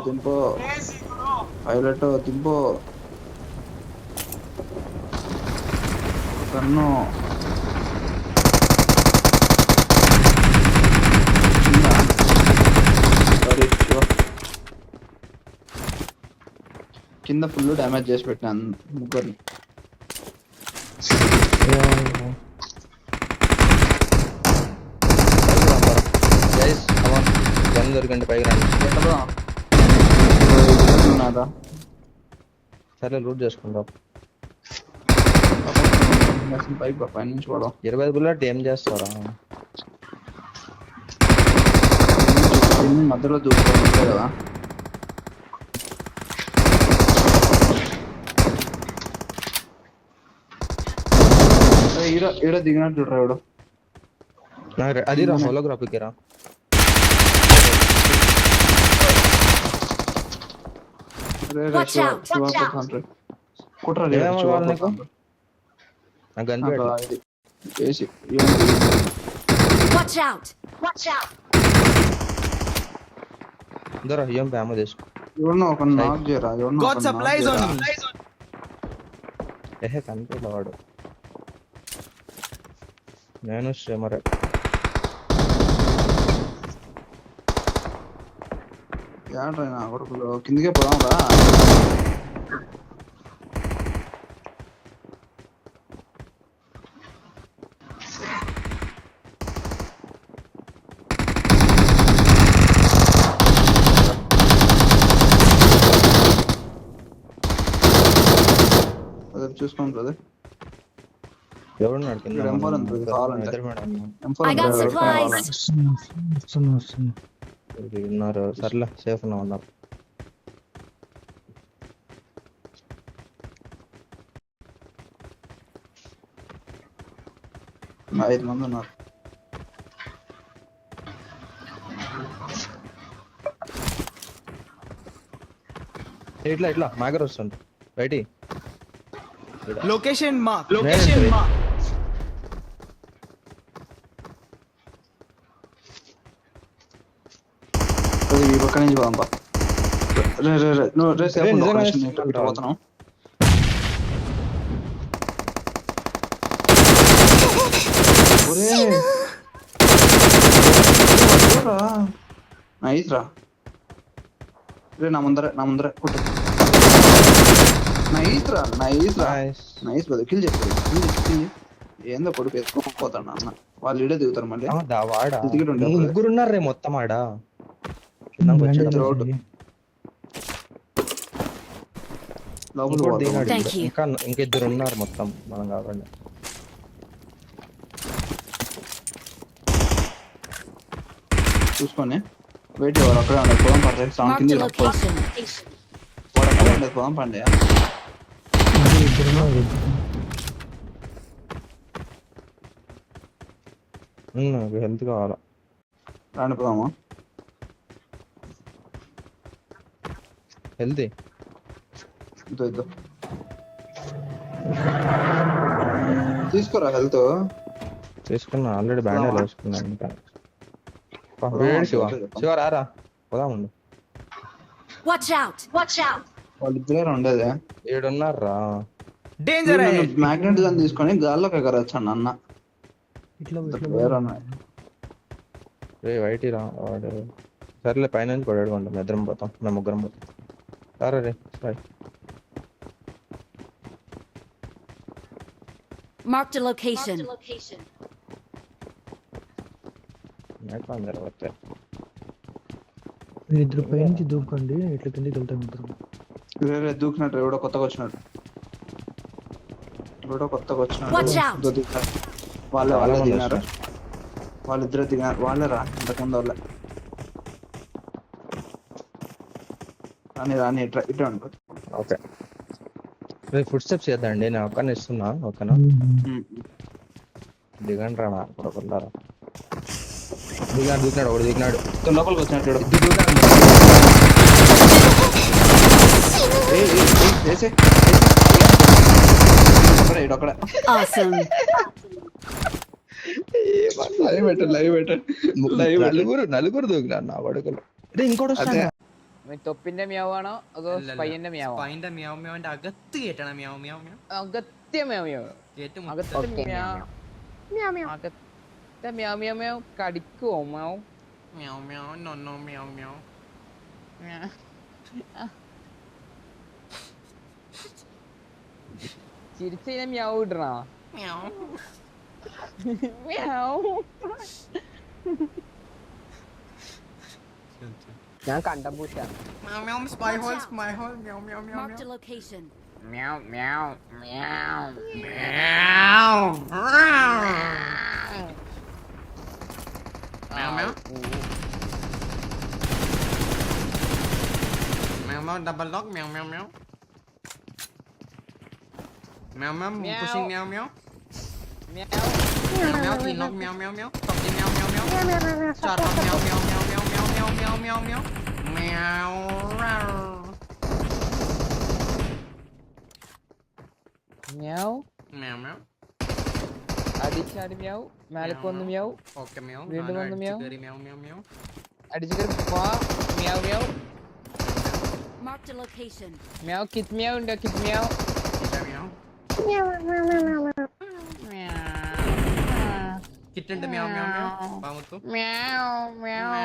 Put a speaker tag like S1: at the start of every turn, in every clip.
S1: దింపో pilot దింపో కన్ను కింద full damage చేసి పెట్టాను ముగ్గురిని.
S2: గన్ దొరికండి పైకి రండి. సరే లూట్ చేసుకుంటాం.
S1: పై నుంచి కూడా
S2: 20 బుల్లెట్ ఏం చేస్తారా?
S1: మధ్యలో దూకుతాయి కదా. ఈడ దిగినట్టు చూడరా ఎవడు.
S2: అది రా హోలోగ్రాఫిక్ రా. ఏం ప్యామ తీసుకో. కనిపించలే వాడు. నేను శ్రీమరే
S1: కొడుకులు కిందికే పోదాం రా. చూసుకోండి బ్రదర్.
S2: ఎవరున్నాడు కింద? ఉన్నారు. సర్లే సేఫ్ ఉన్నా ఉన్నారు.
S1: ఐదు మంది ఉన్నారు.
S2: ఇట్లా ఇట్లా మాగర్ వస్తుంది బయటి.
S3: లొకేషన్ మా
S1: ఈ పక్క నుంచి పోదాం. పోతున్నాం. నైస్ రా. నా ముందరే కొట్టు. నైస్ రా. Nice brother. కిల్ చేస్తాడు. ఏందో కొడుకు ఎత్తుకోపోతాడు అన్న. వాళ్ళు ఇడే దిగుతారు మళ్ళీ.
S2: ముగ్గురు ఉన్నారు రే మొత్తం ఆడ. ఇంకా ఇద్దరు ఉన్నారు మొత్తం మనం కాకుండా.
S1: చూసుకోండి. వెయిట్ ఎవరు అక్కడే ఉండదు. పొలం పడతాయి. సాంగ్ కింద అక్కడే ఉండదు. పొలం పండే
S2: హెల్త్ కావాలా?
S1: రాండి పోదామా?
S2: హెల్తీ
S1: ఇద్దో తీసుకోరా. హెల్త్
S2: తీసుకున్నా ఆల్రెడీ. బ్యాండేజ్ వేసుకున్నా. ఇంకా శివ రారా పోదామండి.
S1: వాళ్ళిద్దరే ఉండేది.
S2: ఏడున్నారా?
S1: మ్యాగ్నెట్ గన్ తీసుకొని గాల్లోకి ఎగరొచ్చాను అన్న.
S2: వైటీ రా వాడు. సర్లే పైన కొడాడుకుంటాం. ఇద్దరం పోతాం. మేము ముగ్గురం పోతాం. సరే రే బాయ్.
S4: Marked a location.
S5: ఇద్దరు పై నుంచి దూకండి. ఇట్లా కిందకి వెళ్తాం ఇద్దరు.
S1: దూకినట్టు ఎవడో కొత్తగా వచ్చినాడు. వాళ్ళే దిగినారు. వాళ్ళిద్దరే దిగినారు. వాళ్ళే రా. ఇంతకుముందు వాళ్ళే. రాని ఇట్లా అనుకో.
S2: ఓకే ఫుడ్ స్టెప్స్ చేద్దాండి. నేను ఒక్కనే ఇస్తున్నా. ఓకేనా? దిగండి రా కొడుకున్నారా. దిగినాడు ఒకడు. దిగినాడు
S1: లోపలికి వచ్చినట్టు.
S2: నలుగురు దూకినారు నా పడుకలు. ఇంకోటి
S3: തൊപ്പിന്റെ മ്യാവാണോ അതോ സ്പൈന്റെ മ്യാവാണോ?
S4: സ്പൈന്റെ മ്യാവ് മ്യാവിന്റെ അകത്ത് കേട്ടണം മ്യാവ് മ്യാവ് മ്യാവ്.
S3: അകത്തെ മ്യാവ് മ്യാവ്.
S4: കേട്ട്
S3: അകത്തെ അകത്തെ മ്യാവ് മ്യാവ് മ്യാവ് കടിക്കുവോ മ്യാവ്?
S4: Meow മ്യാവ് no no മ്യാവ് മ്യാവ്.
S3: ചിരിച്ച് കഴിഞ്ഞാൽ മ്യാവ് ഇടണോ?
S4: Meow
S3: meow.
S6: ഞാൻ കണ്ടംപൂച്ചാണ്.
S4: Meow meow spy hole spy hole meow meow meow
S7: Marked a location.
S3: Meow meow meow.
S4: Meow meow meow meow double dog meow meow meow meow meow pushing meow meow meow meow तीन knock മ്യാവ് meow മ്യാവ് top तीन മ്യാവ് meow മ്യാവ് चार knock മ്യാവ് meow meow meow meow meow meow meow
S3: meow.
S4: Meow മ്യാവ്
S3: അടിച്ചാടി മ്യാവ്. മേലക്ക് വന്ന് മ്യാവ്.
S4: Okay മ്യാവ്
S3: വീണ്ടും വന്ന് മ്യാവ്.
S4: Meow meow meow
S3: അടിച്ചു കയറി meow meow.
S7: Marked a location.
S3: Meow kit meow ഉണ്ടോ? Kit meow.
S4: കിട്ടുണ്ട് മ്യാവ് മ്യാവ് മ്യാവ് പാമുത്തു
S3: മ്യാവ് മ്യാവ്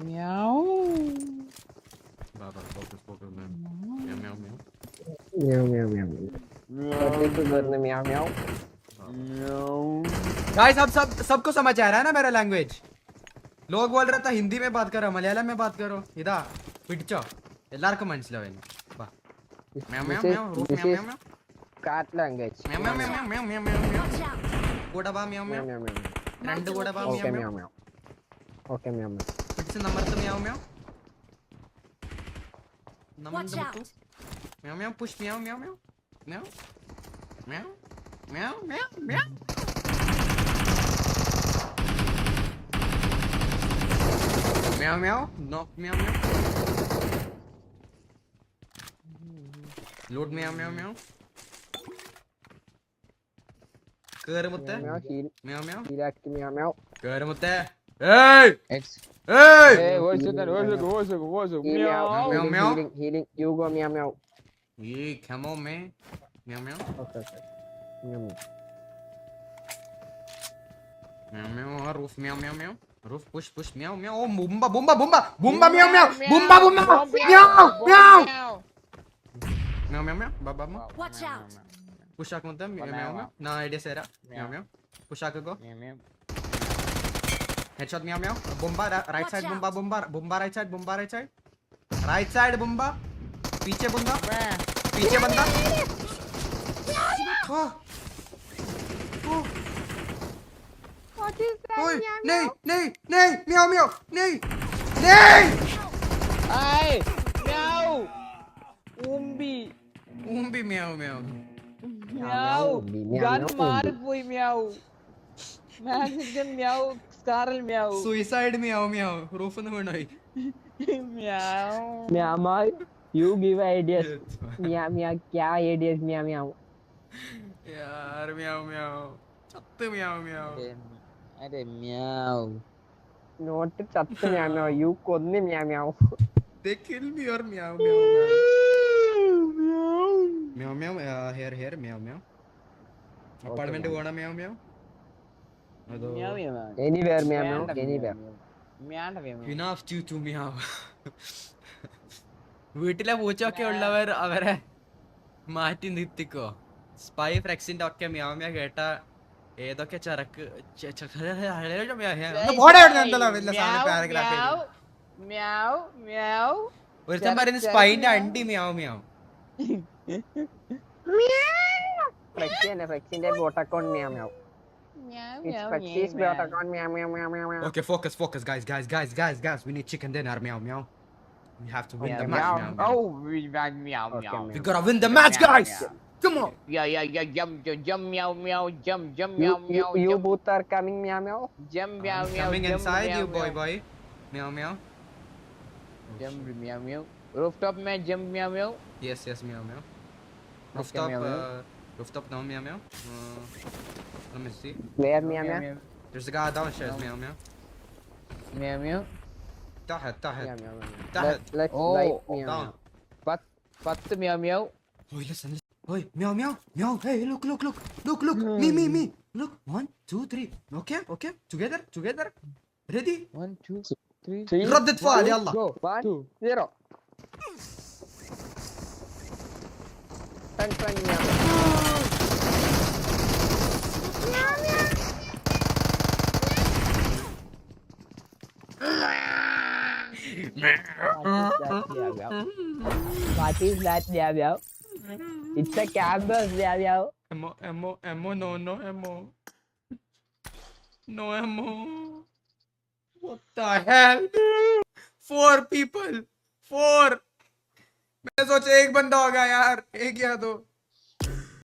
S3: മ്യാവ്.
S4: ബാബാ focus focus meow meow meow
S6: meow meow meow. ഒറ്റയ്ക്ക് വരുന്ന മ്യാവ് മ്യാവ്.
S4: गाइस अब सबको समझ आ रहा है ना मेरा लैंग्वेज? लोग बोल रहे था हिंदी में बात करो मलयालम में बात करो इदा पिടിച്ചോ എല്ലാവർക്കും മനസ്സിലാവും വാ മ്യാവ് meow meow roof meow meow മ്യാവ്
S6: കാറ്റ് language.
S4: മ്യാവ് meow meow meow meow meow മ്യാവ്
S7: Watch out.
S4: കൂടെ വാ മ്യാവ്
S6: മ്യാവ്
S4: മ്യാവ്
S6: മ്യാവ് മ്യാവ്.
S4: രണ്ട് കൂടെ വാ
S6: okay
S4: meow meow
S6: meow meow. Okay meow മ്യാവ്.
S4: പിടിച്ച് നമ്പർത്ത് മ്യാവ് മ്യാവ്
S7: Watch
S4: number
S7: out.
S4: മ്യാവ് meow push meow meow meow meow meow meow meow meow meow മ്യാവ് നോക്ക് മ്യാവ് മ്യാവ് load മ്യാവ് meow മ്യാവ് കേറുമുത്തേ
S6: മ്യാവ് heal
S4: മ്യാവ് മ്യാവ്
S6: ഹീലാക്കി മ്യാവ് മ്യാവ്.
S4: കേറുമുത്തേ ഏയ്
S3: Ex-
S4: ഏയ്
S3: Hey, one second.
S6: ഈ meow
S4: meow meow.
S6: Healing healing you go meow meow.
S4: ये come on man meow meow
S6: okay okay meow meow.
S4: Meow meow roof meow meow meow roof push push meow meow ഓ ബുംബ ബുംബ ബുംബ ബുംബ meow meow ബുംബ ബുംബ meow meow meow meow meow ബാബാ
S7: Watch out.
S4: Push ആക്കുമത്തെ മ്യാവ് മ്യാവ് നാ ഐഡിയ സേരാ മ്യാവ് മ്യാവ് പുഷ് ആക്കോ हेडशॉट म्याव म्याव बुम्बा राइट साइड बुम्बा बुम्बा बुम्बा राइट साइड बुम्बा पीछे बंदा ओए नहीं नहीं नहीं म्याव म्याव नहीं नहीं
S3: Ay! Meow! Umbi!
S4: ऊम्बी म्याव म्याव
S3: Meow! Gun മാറിപ്പോയി meow. Magic meow. Scarl meow.
S4: Suicide म्याव म्याव रूफ न വീണോയി
S3: Meow.
S6: മ്യാവ് മ്യാവ്. You give ideas. മ്യാവ് മ്യാവ്. क्या ideas മ്യാവ് മ്യാവ്.
S4: यार म्याव म्याव ചത്ത് म्याव म्याव
S3: അരെ meow.
S6: നോട്ട് ചത്ത് മ്യാവ് മ്യാവ്. You കൊന്ന് മ്യാവ് മ്യാവ്.
S4: they kill me or म्याव म्याव म्याव म्याव here here म्याव म्याव അപ്പാർട്ട്മെന്റ് പോണ म्याव म्याव അതോ
S3: Meow meow.
S6: Anywhere മ്യാവ് മ്യാവ്. Anywhere.
S3: Meow meow.
S4: enough to म्याव വീട്ടിലെ പൂച്ചയൊക്കെ ഉള്ളവർ അവരെ മാറ്റി നിർത്തിക്കോ സ്പൈ ഫ്രെക്സിന്റെ ഒക്കെ മ്യാവ് മ്യാവ് കേട്ട ഏതൊക്കെ ചരക്ക്
S3: Meow meow.
S4: ഒരുത്തൻ പറയുന്നത് സ്പൈന്റെ അണ്ടി മ്യാവ് മ്യാവ്
S6: ഫ്ലെക്സിന്റെ ഫ്ലെക്സിന്റെ bot account meow meow.
S3: Meow
S6: It's
S3: meow.
S6: Flexis bot account meow meow meow meow meow.
S4: Okay, focus, guys. We need chicken dinner, meow meow. We have to win the match,
S3: Meow.
S4: meow meow.
S3: Oh, we got meow
S6: Okay,
S3: meow.
S4: We gotta win the match, guys. Come on.
S3: Yeah, jump meow meow, jump
S6: You
S3: meow meow,
S6: you
S3: jump
S6: both are coming മ്യാവ് meow.
S3: meow
S4: I'm
S3: meow.
S4: coming
S3: jump,
S4: inside
S3: meow,
S4: you, boy,
S3: meow.
S4: boy. Meow meow.
S3: Jump meow meow. Rooftop में jump meow meow.
S4: Yes, meow meow. Rooftop,
S3: meow, meow.
S4: rooftop, no meow meow. Let me see.
S6: Where മ്യാവ് മ്യാവ്.
S4: There's a guy downstairs. Meow meow.
S3: Meow meow.
S4: تحت
S6: Meow
S4: تحت
S6: meow meow.
S4: تحت.
S6: Let's
S3: Oh,
S6: light meow
S4: down.
S6: meow.
S3: Patu meow meow.
S4: Oi, listen. Oi, meow meow meow. Hey, look. Me. Look, 1, 2, 3. Okay. Together. Ready?
S3: 1, 2, 3.
S6: Three,
S4: ردة فعل يلا.
S3: Go.
S6: 1, 0. Turn meow. What is that, meow meow? It's a campus, meow meow.
S4: Ammo, no ammo. No ammo. What the hell? 4 people. 4. मैं सोचा एक बंदा होगा यार, एक या दो.